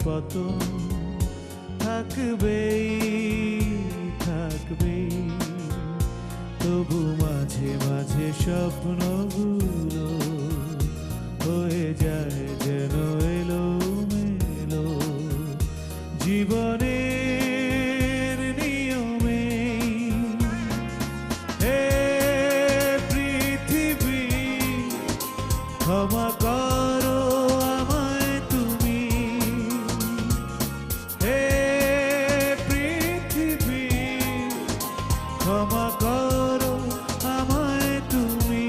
পতন থাকবেই থাকবেই, তবু মাঝে মাঝে স্বপ্নগুলো হয়ে যায় যেন এলোমেলো জীবনের নিয়মে। হে পৃথিবী ক্ষমা করো আমায় তুমি, হে পৃথিবী ক্ষমা করো আমায় তুমি।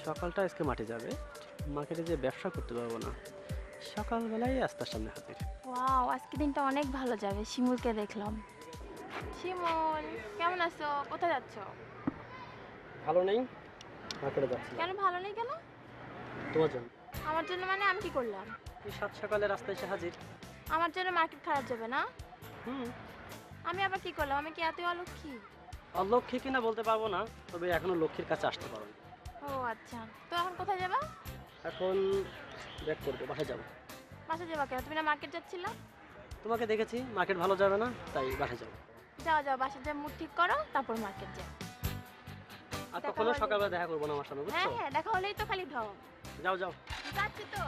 সকালটা আজকে মাঠে যাবে, মার্কেটে যে ব্যবসা করতে পারবো না, সকালবেলায় রাস্তার সামনে হাজির। ওয়াও, আজকে দিনটা অনেক ভালো যাবে। শিমুলকে দেখলাম। শিমুল, কেমন আছো? কোথায় যাচ্ছ? ভালো নেই, মার্কেটে যাচ্ছি। কেন ভালো নেই কেন? তোমার জন্য। আমার জন্য মানে আমি কি করলাম? এই সাত সকালে রাস্তায় এসে হাজির। আমার জন্য মার্কেট খারাপ যাবে না? হুম, আমি আবার কি করলাম? আমি কি এত অলক্ষী? অলক্ষী কিনা বলতে পারবো না, তবে এখনো লক্ষ্মীর কাছে আসতে পারো। ও আচ্ছা, তো এখন কোথায় যাবা? এখন ব্যাক করবো, বাসায় যাবো। বাসা যাবা কেন? তুমি না মার্কেট যাচ্ছিলা? তোমাকে দেখেছি মার্কেট ভালো যাবে না, তাই বাসায় যাবো। যাও যাও, বাসা যা মুড ঠিক করো, তারপর মার্কেট যাও। আর দেখা কখনো হলে- সকালবেলা দেখা করবো না আমার সামনে, হ্যাঁ বুঝছো? হ্যাঁ, দেখা হলেই তো খালি ঢং। যাও যাও। যাচ্ছি তো।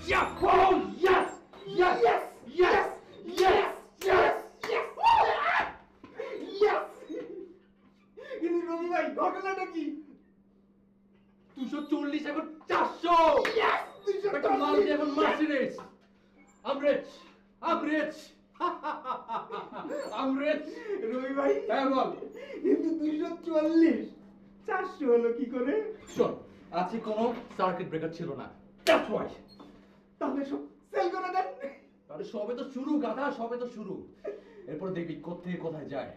Yeah! Oh, yes! Yes! Yes! Yes! Yes! Yes! Yes! Yes! কিন্তু রবি ভাই ঘটনাটা কি? 240 এখন 400! Yes! 240! মারুতি এখন Mercedes! I'm rich! I'm rich! I'm rich! রবি ভাই হ্যাঁ বল, কিন্তু 240 400 হলো কি করে? শোন, আজকে কোনো সার্কিট ব্রেকার ছিল না, দ্যাটস ওয়াই। তাহলে সব সেল করে দেন। তাহলে সবে তো শুরু গাধা, সবে তো শুরু। এরপর দেখবি কোত্থেকে কোথায় যায়।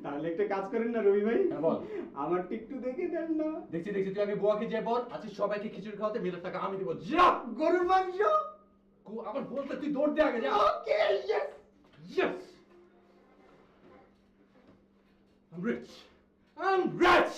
তাহলে একটা কাজ করেন না রবি ভাই, হ্যাঁ বল। আমার টিকটু দেখে দেন না। দেখছি দেখছি, তুই আগে বুয়াকে যে বল, আজকে সবাইকে খিচুড়ি খাওয়াতে মিলের টাকা আমি দেবো। যা গরুর মাংস। আমার বলতে তুই দৌড় দে আগে, যা। Okay, yes. Yes! I'm rich! I'm rich!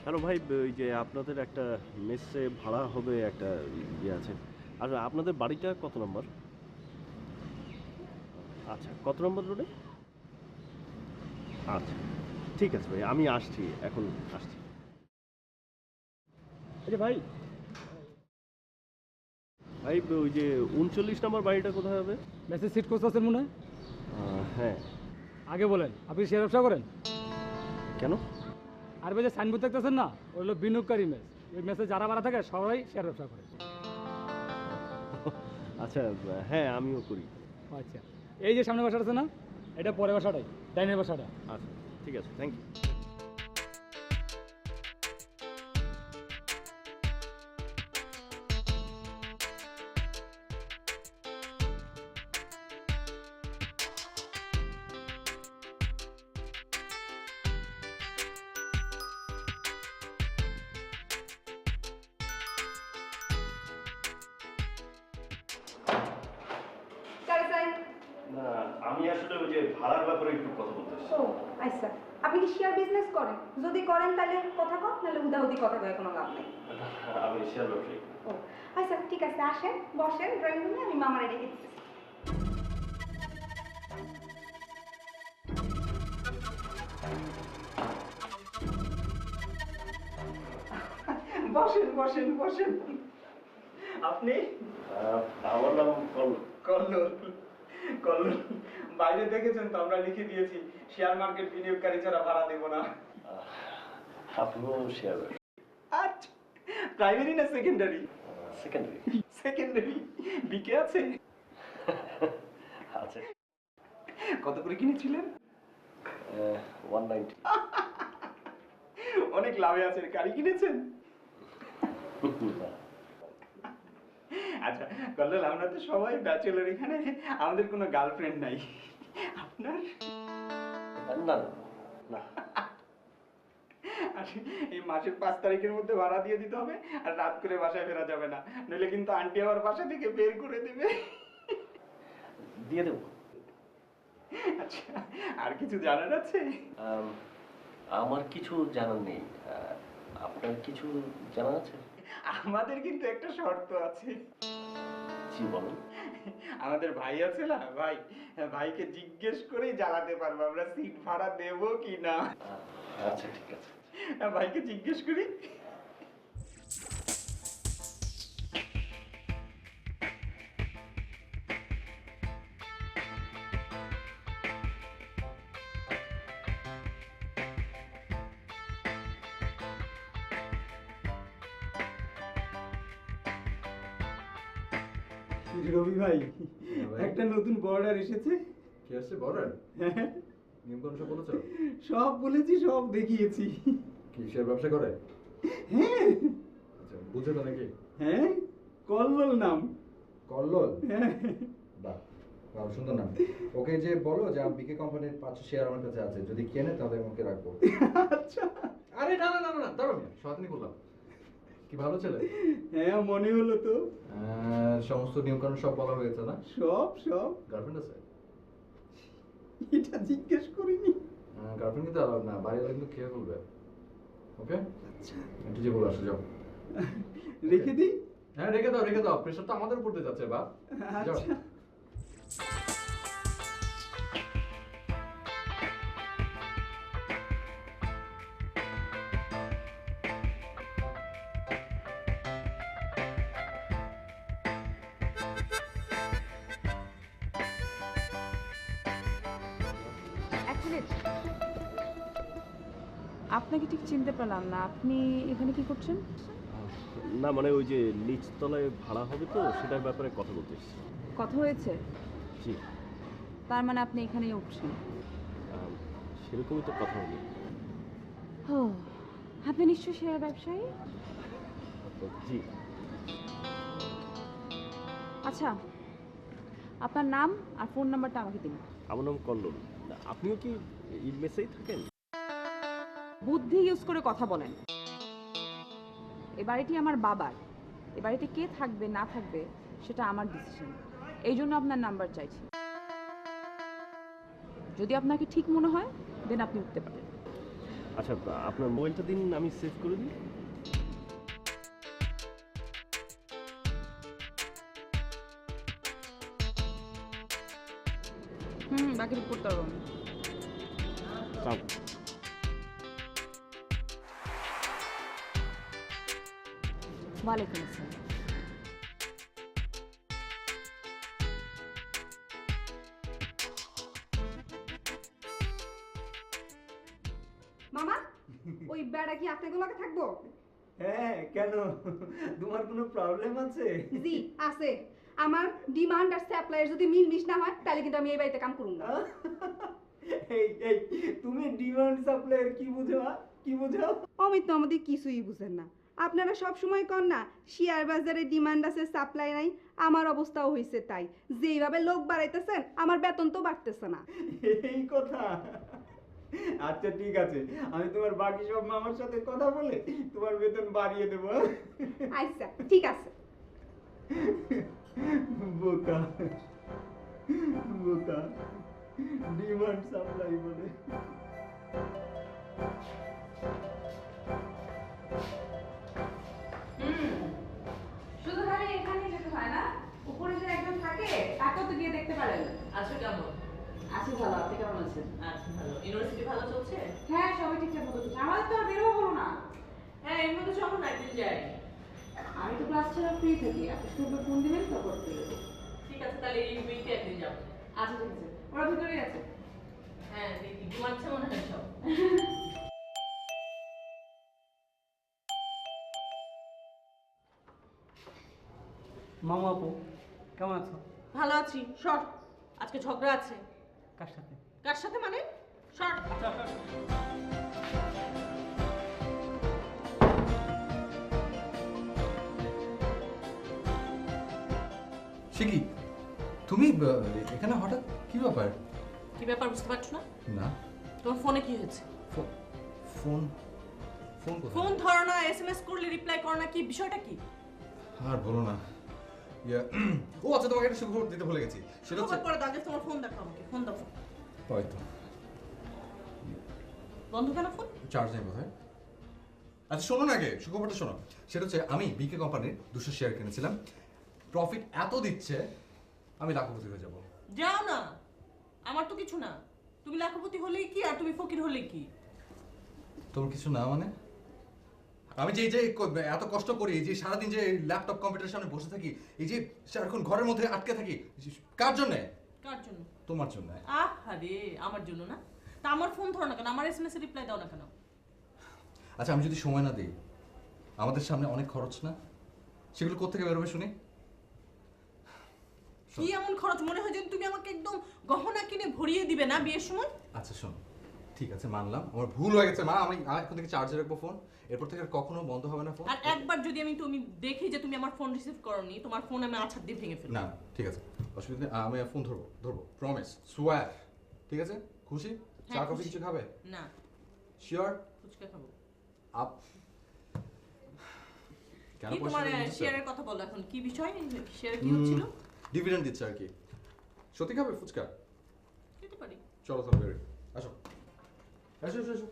Hello ভাই, ওই যে আপনাদের একটা মেসে ভাড়া হবে, একটা ইয়ে আছে। আর আপনাদের বাড়িটা কত নম্বর? আচ্ছা, কত নম্বর রোডে? আচ্ছা, ঠিক আছে ভাই, আমি আসছি, এখন আসছি। আচ্ছা ভাই, ভাই ওই যে 39 নম্বর বাড়িটা কোথায় হবে? মেসেজ সিট কোর্স আছেন মনে হয়? হ্যাঁ। আগে বলেন, আপনি শেয়ার ব্যবসা করেন? কেন? আর ভাই যে সাইনবোর্ড দেখতেছেন না, ওই হলো বিনিয়োগকারী মেস। ওই মেসে যারা ভাড়া থাকে সবাই শেয়ার ব্যবসা করে। আচ্ছা, হ্যাঁ আমিও করি। আচ্ছা, এই যে সামনে বাসাটা আছে না, এটা পরে বাসাটাই, ডাইনের বাসাটা। আচ্ছা, ঠিক আছে, থ্যাংক ইউ। না, আমি আসলে ওই যে ভাড়ার ব্যাপারে একটু কথা বলতে এসেছি। ও আচ্ছা, আপনি কি শেয়ার বিজনেস করেন? যদি করেন তাহলে কথা কন, নাহলে উদাউদি কথা কয়ে কোনো লাভ নেই। আমি শেয়ার ব্যবসায়ী। ও আচ্ছা, ঠিক আছে, আসেন বসেন ড্রয়িং রুমে, আমি মামারে ডেকে দিচ্ছি। বসেন বসেন বসেন। আপনি? আমার নাম কল্লোল। কল্লোল, বাইরে দেখেছেন তো আমরা লিখে দিয়েছি শেয়ার মার্কেট বিনিয়োগকারী ছাড়া ভাড়া দেব না। আপনিও শেয়ার ব্যবসায়ী? আচ্ছা, প্রাইমারি না সেকেন্ডারি? সেকেন্ডারি। সেকেন্ডারি বিকে আছে? আচ্ছা। কত করে কিনেছিলেন? 190। অনেক লাভে আছেন। গাড়ি কিনেছেন? আচ্ছা কল্লোল, আমরা তো সবাই ব্যাচেলর এখানে, আমাদের কোনো গার্লফ্রেন্ড নাই। আপনার? না না। আর এই মাসের 5 তারিখের মধ্যে ভাড়া দিয়ে দিতে হবে, আর রাত করে বাসায় ফেরা যাবে না, নইলে কিন্তু আন্টি আবার বাসা থেকে বের করে দেবে। দিয়ে দেবো। আচ্ছা, আর কিছু জানার আছে? আমার কিছু জানার নেই, আপনার কিছু জানা আছে? আমাদের কিন্তু একটা শর্ত আছে। জি বলুন। আমাদের ভাই আছে না, ভাইকে জিজ্ঞেস করেই জ্বালাতে পারবো আমরা সিট ভাড়া দেবো কি না। আচ্ছা, ঠিক আছে। ভাইকে জিজ্ঞেস করি। রবি ভাই, একটা নতুন বর্ডার এসেছে। কি আসছে বর্ডার? নিয়মকানুন সব বলেছো? সব বলেছি, সব দেখিয়েছি। কি শেয়ার ব্যবসা করে? হ্যাঁ আচ্ছা, বুঝে তো নাকি? হ্যাঁ, কল্লোল নাম। কল্লোল? হ্যাঁ। বাহ, ভালো সুন্দর নাম। ওকে যে বলো যে বিকে কোম্পানির 500 শেয়ার আমার কাছে আছে, যদি কেনে তাহলে আমাকে রাখবো। আচ্ছা। আরে না না না না, দাঁড়াও না, সাথে করলাম। কি ভালো ছেলে। হ্যাঁ, মনে হলো তো। সমস্ত নিয়মকানুন সব বলা হয়েছে না? সব সব। গার্লফ্রেন্ড আছে? এটা জিজ্ঞেস করিনি। গার্লফ্রেন্ড কিন্তু আলাদা না, বাইরে কিন্তু খেয়ে ফেলবে। ওকে, আচ্ছা, একটু যে বলে আসো, যাও। রেখে দিই? হ্যাঁ রেখে দাও, প্রেশার তো আমাদের উপর দিয়ে যাচ্ছে। বা যাও। আচ্ছা। আপনাকে ঠিক চিনতে পারলাম না, আপনি এখানে কি করছেন? না মানে ওই যে নিচতলায় ভাড়া হবে তো, সেটার ব্যাপারে কথা বলতে এসেছি। কথা হয়েছে? জি। তার মানে আপনি এখানেই উঠছেন? সেরকমই তো কথা হলো। ও, আপনি নিশ্চয়ই শেয়ার ব্যবসায়ী? জি। আচ্ছা, আপনার নাম আর ফোন নাম্বারটা আমাকে দিন। আমার নাম কল্লোল। আপনিও কি এই মেসেই থাকেন? বুদ্ধি ইউজ করে কথা বলেন। এ বাড়িটি আমার বাবার। এ বাড়িতে কে থাকবে না থাকবে সেটা আমার ডিসিশন। এই জন্য আপনার নাম্বার চাইছি। যদি আপনাকে ঠিক মনে হয় দেন আপনি উঠতে পারেন। আচ্ছা, আপনার মোবাইলটা দিন, আমি সেভ করে দিই। বাকি করতে পারবো আমি। চাপ। ওয়ালাইকুম আসসালাম। মামা ওই বেড়া কি আপনাদের লগে থাকবো? হ্যাঁ, কেন তোমার কোনো প্রবলেম আছে? জি আছে। আমার ডিমান্ড আর সাপ্লাইয়ের যদি মিল না হয় তাহলে কিন্তু আমি এই বাড়িতে কাম করব না। এই তুমি ডিমান্ড সাপ্লাইয়ের কি বুঝো? কি বুঝো? অমিত তো আমাদের কিছুই বুঝেন না। আপনারা সব সময় কন না শেয়ার বাজারে ডিমান্ড আছে সাপ্লাই নাই, আমার অবস্থাও হইছে তাই। যেইভাবে লোক বাড়াইতেছেন আমার বেতন তো বাড়তেছে না। এই কথা? আচ্ছা ঠিক আছে, আমি তোমার বাকি সব মামার সাথে কথা বলে তোমার বেতন বাড়িয়ে দেবো। আচ্ছা ঠিক আছে। বোকা বোকা, ডিমান্ড সাপ্লাই বলে। শুধু খালি এখানে যেতে হয় না, উপরে যে একজন থাকে তাকেও তো গিয়ে দেখতে পারেন। আচ্ছা, কেমন আছি ভালো, আপনি কেমন আছেন? আচ্ছা, ভালো। ইউনিভার্সিটি ভালো চলছে? হ্যাঁ, সবাই ঠিকঠাক মতো চলছে। আমাদের তো আর বেরোবো হলো না। হ্যাঁ, এর মধ্যে চলো না, একদিন যাই। আমি তো ক্লাস ছাড়া ফ্রি থাকি, আপনি শুধু ফোন দিবেন তো করতে দেবো। ঠিক আছে, তাহলে এই উইকে একদিন যাবো। আচ্ছা ঠিক আছে, ওরা ভিতরেই আছে। হ্যাঁ, দেখি ঘুমাচ্ছে মনে হয় সব। মামু আপু কেমন আছো? ভালো আছি। সর, আজকে ঝগড়া আছে। কার সাথে? কার সাথে মানে? সর। সে কি তুমি এখানে হঠাৎ? কি ব্যাপার? কি ব্যাপার বুঝতে পারছো না? না, তোমার ফোনে কি হয়েছে? ফোন ফোন ফোন ধরো না, এসএমএস করলে রিপ্লাই করো না, কি বিষয়টা কি? আর বলো না। ও আচ্ছা, তোমাকে একটা সুখবর দিতে ভুলে গেছি। সেটা হচ্ছে পরে দাও, তোমার ফোন দেখো আমাকে। ফোন দাও। হয়তো বন্ধ কেন ফোন? চার্জ নেই বোধহয়। আচ্ছা শোনো না, আগে সুখবরটা শোনো। সেটা হচ্ছে আমি বিকে কোম্পানির 200 শেয়ার কিনেছিলাম। প্রফিট এত দিচ্ছে আমি লাখপতি হয়ে যাব। যাও না, আমার তো কিছু না। তুমি লাখপতি হলেই কি আর তুমি ফকির হলেই কি? তোমার কিছু না মানে? আমি যে এত কষ্ট করি, যে সারাদিন যে ল্যাপটপ কম্পিউটারের সামনে বসে থাকি, এই যে সারাক্ষণ ঘরের মধ্যে আটকে থাকি, কার জন্য? কার জন্য? তোমার জন্য। আরে আমার জন্য না? তা আমার ফোন ধরো না কেন? আমার এসএমএস এর রিপ্লাই দাও না কেন? আচ্ছা আমি যদি সময় না দিই, আমাদের সামনে অনেক খরচ না? সেগুলো কোত্থেকে বেরোবে শুনি? কি এমন খরচ? মনে হয় যেন তুমি আমাকে একদম গহনা কিনে ভরিয়ে দিবে না বিয়ের সময়? আচ্ছা শোন, ঠিক আছে মানলাম আমার ভুল হয়ে গেছে মা। আমি এখন থেকে চার্জে রাখবো ফোন, এরপর থেকে আর কখনো বন্ধ হবে না ফোন। আর একবার যদি তুমি দেখি যে তুমি আমার ফোন রিসিভ করোনি, তোমার ফোন আমি আছাড় দিয়ে ভেঙে ফেলবো। না ঠিক আছে, অসুবিধা নেই, আমি ফোন ধরবো প্রমিস, সোয়ার। ঠিক আছে, খুশি? চা কফি কিছু খাবে? না। শিওর? ফুচকা খাবো। আপ কেন কি তোমার শেয়ারের কথা বলো এখন? কি বিষয়? শেয়ারে কি হচ্ছিল? ডিভিডেন্ড দিচ্ছে আর কি। সত্যি খাবে ফুচকা? খেতে পারি। চলো তাহলে বেরোই। আসো আসো আসো আসো।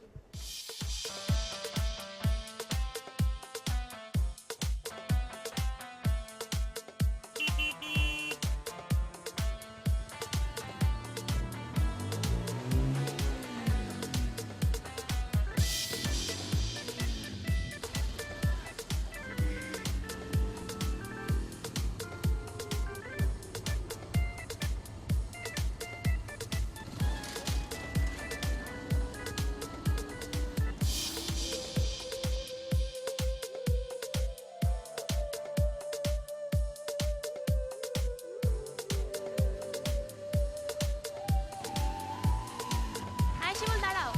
আয় শিমুল দাঁড়াও।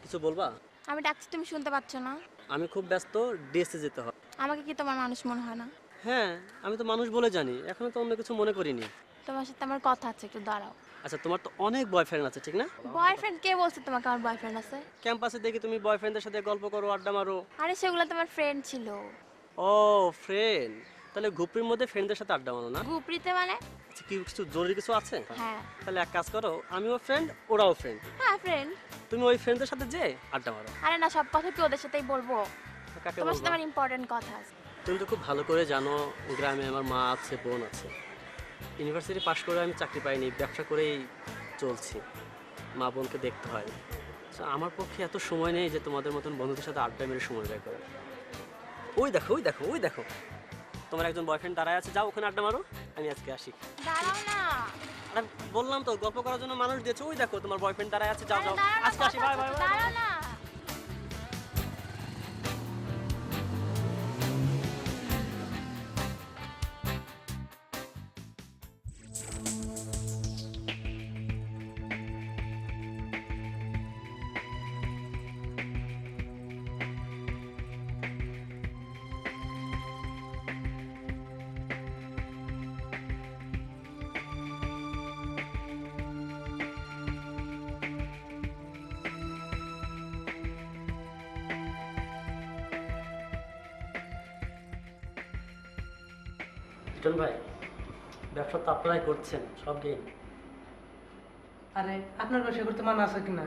কিছু বলবা? আমি ডাকছি তুমি শুনতে পাচ্ছ না? আমি খুব ব্যস্ত, ডিএসসি যেতে হবে। আমাকে কি তোমার মানুষ মনে হয় না? হ্যাঁ, আমি তো মানুষ বলে জানি, এখনো তো অন্য কিছু মনে করিনি। তোমার সাথে আমার কথা আছে, একটু দাঁড়াও। আচ্ছা, তোমার তো অনেক বয়ফ্রেন্ড আছে ঠিক না? বয়ফ্রেন্ড কে বলছে তোমাকে আমার বয়ফ্রেন্ড আছে? ক্যাম্পাসে দেখি তুমি বয়ফ্রেন্ডের সাথে গল্প করো, আড্ডা মারো। আরে সেগুলো তোমার ফ্রেন্ড ছিল। ও ফ্রেন্ড, তাহলে গ্রুপের মধ্যে ফ্রেন্ডদের সাথে আড্ডা মারো না? গুপরিতে মানে আচ্ছা, কি কিছু জরুরি কিছু আছে? হ্যাঁ। তাহলে এক কাজ করো, আমিও ফ্রেন্ড, ওরাও ফ্রেন্ড। হ্যাঁ ফ্রেন্ড। তুমি ওই ফ্রেন্ডদের সাথে যে আড্ডা মারো। আরে না, সব কথা কি ওদের সাথেই বলবো? কাকে তোমার সাথে বলবো? আমার ইম্পর্টেন্ট কথা আছে। তুমি তো খুব ভালো করে জানো গ্রামে আমার মা আছে, বোন আছে। ইউনিভার্সিটি পাশ করে আমি চাকরি পাইনি, ব্যবসা করেই চলছি। মা বোনকে দেখতে হয়। So, আমার পক্ষে এত সময় নেই যে তোমাদের মতন বন্ধুদের সাথে আড্ডা মেরে সময় ব্যয় করে। ওই দেখো, ওই দেখো, ওই দেখো, তোমার একজন বয়ফ্রেন্ড দাঁড়ায় আছে, যাও ওখানে আড্ডা মারো, আমি আজকে আসি। দাঁড়াও না। আরে বললাম তো গল্প করার জন্য মানুষ দিয়েছে, ওই দেখো তোমার বয়ফ্রেন্ড দাঁড়ায় আছে, যাও যাও, আজকে আসি, বাই বাই। দাঁড়াও না। লিটন ভাই, ব্যবসা তো আপনারাই করছেন, সব গেইন। আরে আপনার ব্যবসা করতে মানা আছে কিনা?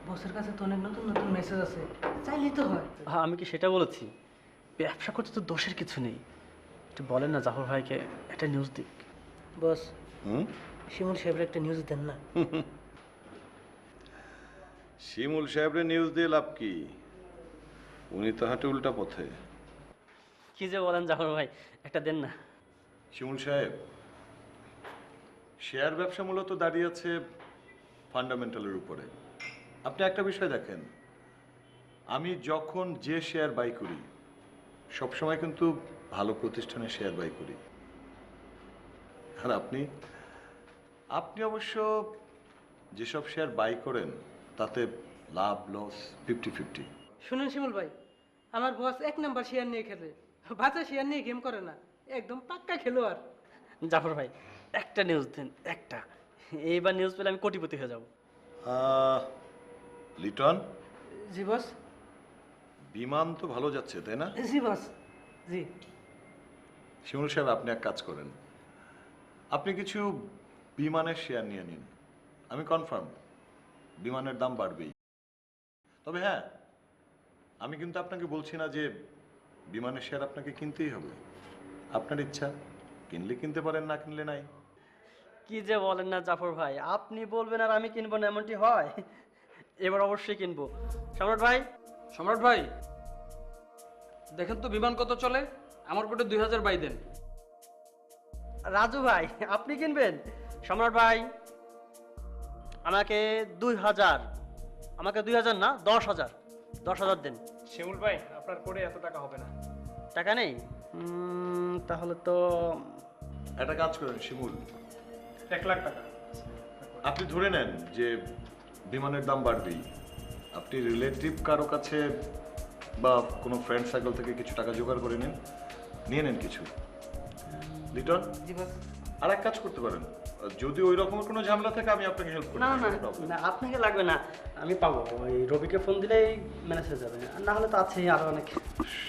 বসের কাছে তো অনেক নতুন নতুন মেসেজ আছে, চাইলেই তো হয়। আমি কি সেটা বলেছি? ব্যবসা করতে তো দোষের কিছু নেই। একটু বলেন না জাফর ভাইকে একটা নিউজ দিক। বস, শিমুল সাহেবের একটা নিউজ দেন না। শিমুল সাহেবের নিউজ দিয়ে লাভ কি? উনি তো হাঁটে উল্টা পথে। কি যে বলেন জাফর ভাই, একটা দেন না। শিমুল সাহেব, শেয়ার ব্যবসা মূলত দাঁড়িয়ে আছে ফান্ডামেন্টালের উপরে। আপনি একটা বিষয় দেখেন, আমি যখন যে শেয়ার বাই করি সবসময় কিন্তু ভালো প্রতিষ্ঠানের শেয়ার বাই করি। আর আপনি অবশ্য যেসব শেয়ার বাই করেন তাতে লাভ লস 50-50। শুনুন শিমুল ভাই, আমার বস 1 নাম্বার শেয়ার নিয়ে খেলে, বাচ্চা শেয়ার নিয়ে গেম করে না, একদম পাক্কা খেলোয়াড়। জাফর ভাই একটা নিউজ দেন, একটা। এইবার নিউজ পেলে আমি কোটিপতি হয়ে যাব। লিটন। জি বস। বিমান তো ভালো যাচ্ছে তাই না? জি বস। জি। শিমুল সাহেব, আপনি এক কাজ করেন, আপনি কিছু বিমানের শেয়ার নিয়ে নিন। আমি কনফার্ম বিমানের দাম বাড়বেই। তবে হ্যাঁ, আমি কিন্তু আপনাকে বলছি না যে বিমানের শেয়ার আপনাকে কিনতেই হবে। আপনার ইচ্ছা, কিনলে কিনতে পারেন, না কিনলে নাই। কি যে বলেন না জাফর ভাই, আপনি বলবেন আর আমি কিনবো না, এমনটি হয়? এবার অবশ্যই কিনবো। সম্রাট ভাই। সম্রাট ভাই, দেখেন তো বিমান কত চলে, আমার কোটে 2000 বাই দেন। রাজু ভাই, আপনি কিনবেন? সম্রাট ভাই, আমাকে 2000, আমাকে 2000 না 10,000, 10,000 দেন। শিমুল ভাই, আপনার কোটে এত টাকা হবে না। টাকা নেই? তাহলে তো একটা কাজ করেন শিমুল, 1 লাখ টাকা। আপনি ধরে নেন যে বিমানের দাম বাড়বেই। আপনি রিলেটিভ কারো কাছে বা কোনো ফ্রেন্ড সার্কেল থেকে কিছু টাকা জোগাড় করে নিন, নিয়ে নেন কিছু। লিটন, আর এক কাজ করতে পারেন, যদি ওই রকমের কোনো ঝামেলা থাকে আমি আপনাকে হেল্প করতে না পারি। না না, আপনাকে লাগবে না, আমি পাবো। ওই রবিকে ফোন দিলেই ম্যানেজ হয়ে যাবে, আর না হলে তো আছেই আরো অনেক।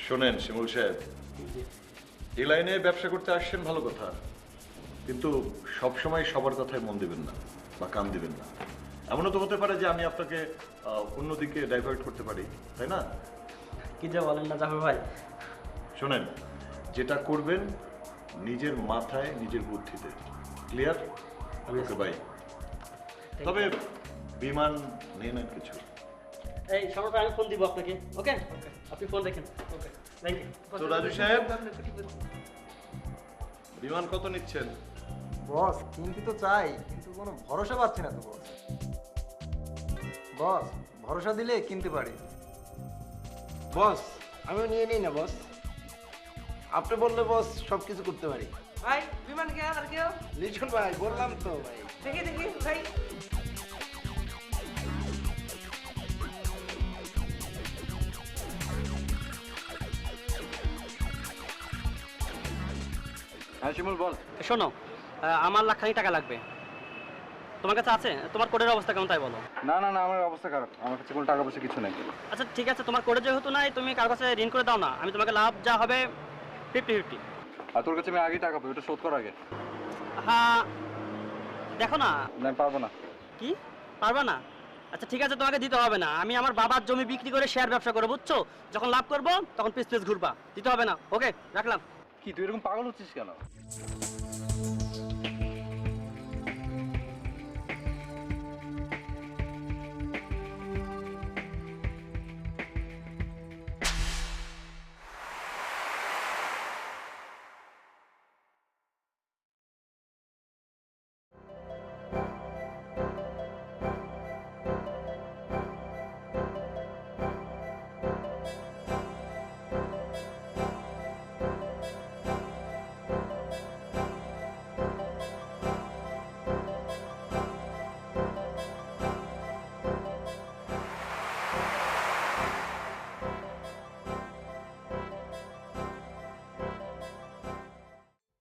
শোনেন শিমুল সাহেব, এই লাইনে ব্যবসা করতে আসছেন ভালো কথা, কিন্তু সবসময় সবার কথায় মন দিবেন না বা কান দিবেন না। এমনও তো হতে পারে যে আমি আপনাকে অন্যদিকে ডাইভার্ট করতে পারি, তাই না? কি যে বলেন না জাফর ভাই। শোনেন, যেটা করবেন নিজের মাথায়, নিজের বুদ্ধিতে। ক্লিয়ার? Okay bye. তবে বিমান নিয়ে নেন কিছু। এই সম্রাট ভাই, আমি ফোন দিব আপনাকে। ওকে, আপনি ফোন রাখেন। ওকে, থ্যাংক ইউ। তো রাজু সাহেব, বিমান কত নিচ্ছেন? বস, কিনতে তো চাই, কিন্তু কোনো ভরসা পাচ্ছি না তো বস। বস, ভরসা দিলে কিনতে পারি। বস, আমিও নিয়ে নিই না বস, আপনি বললে বস সব কিছু করতে পারি। ভাই, বিমান কে আর কেউ? লিটন ভাই, বললাম তো ভাই। দেখি দেখি ভাই। হ্যাঁ শিমুল বল। শোনো, আমার লাখখানি টাকা লাগবে। তোমার কাছে আছে? তোমার কোডের অবস্থা কেমন তাই বলো। না না না, আমার অবস্থা খারাপ, আমার কাছে কোনো টাকা পয়সা কিছু নেই। আচ্ছা ঠিক আছে, তোমার কোডে যেহেতু নাই, তুমি কার কাছে ঋণ করে দাও না, আমি তোমাকে লাভ যা হবে 50-50। আর তোর কাছে আমি আগে টাকা পাবো, ওটা শোধ করার আগে। হ্যাঁ দেখো না। না পারবো না। কি পারবা না? আচ্ছা ঠিক আছে, তোমাকে দিতে হবে না। আমি আমার বাবার জমি বিক্রি করে শেয়ার ব্যবসা করবো, বুঝছো? যখন লাভ করবো তখন পিস পিস ঘুরবা, দিতে হবে না। ওকে, রাখলাম। কি তুই এরকম পাগল হচ্ছিস কেন?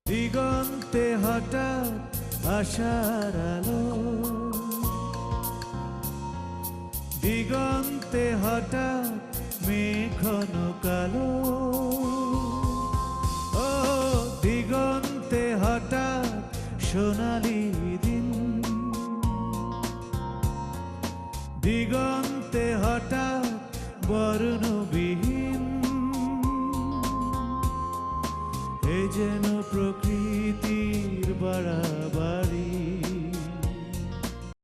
দিগন্তে হঠাৎ আশার আলো, দিগন্তে হঠাৎ মেঘ ঘন কালো, ও দিগন্তে হঠাৎ সোনালি দিন, দিগন্তে হঠাৎ বর্ণবিহীন, এ যেন প্রকৃতির বাড়াবাড়ি।